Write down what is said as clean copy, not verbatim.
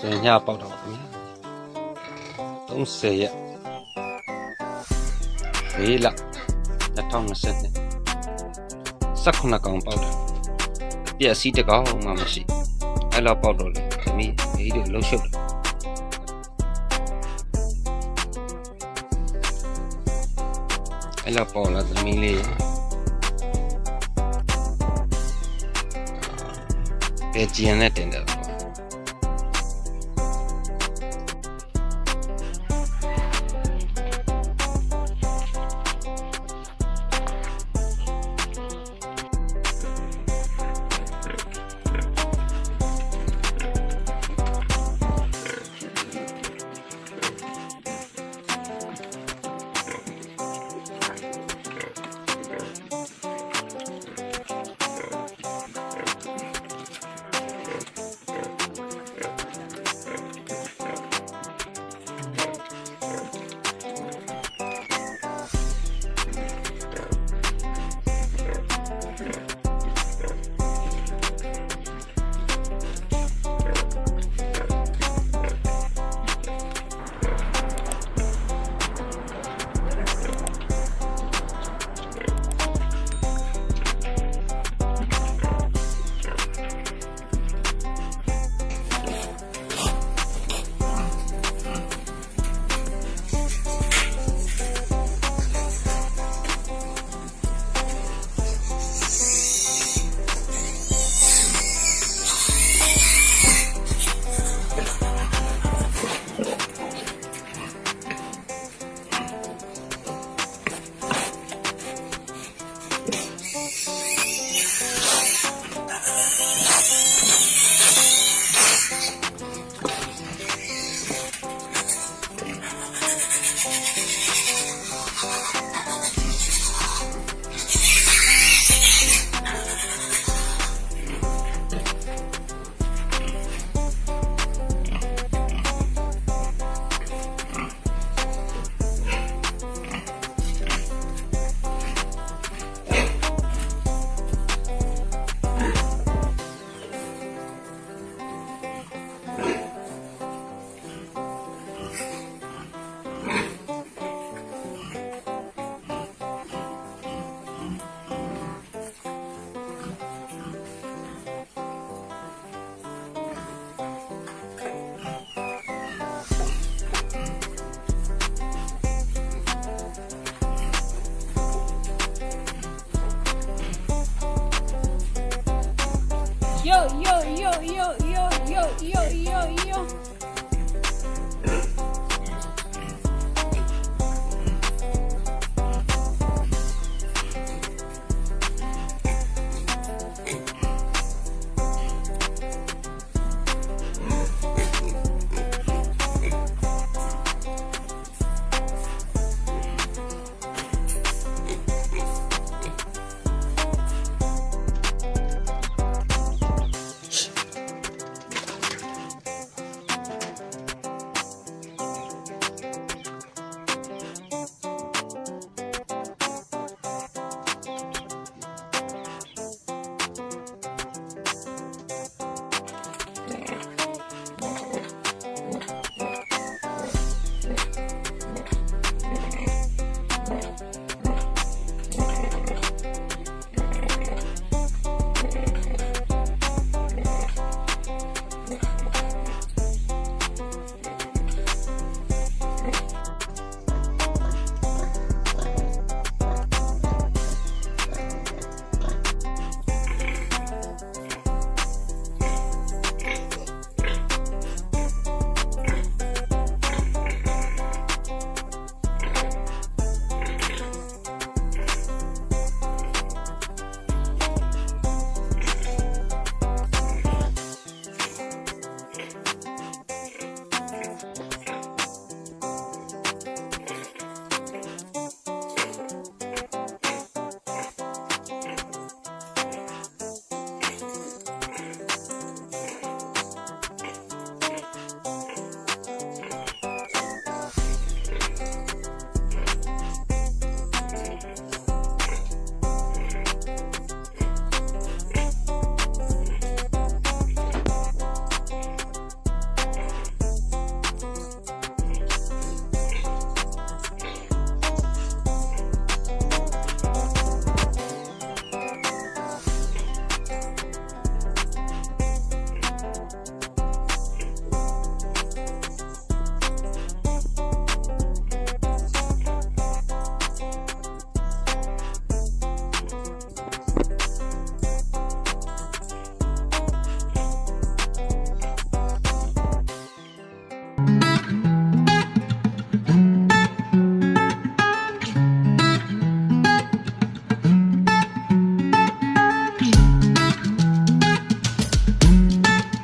ဆိုရင်ညပေါက်တော့ခင်ဗျာ30ရက်၄လ2020 18ကောင်ပေါက်တယ်ပြက်စီးတကောင်မှမရှိအဲ့လောက်ပေါက်တော့လေသမီးတို့လှုပ်ရှုပ်တယ်အဲ့လောက်ပေါက်လာသမီးလေးပဲကြည်ရနဲ့တင်တယ်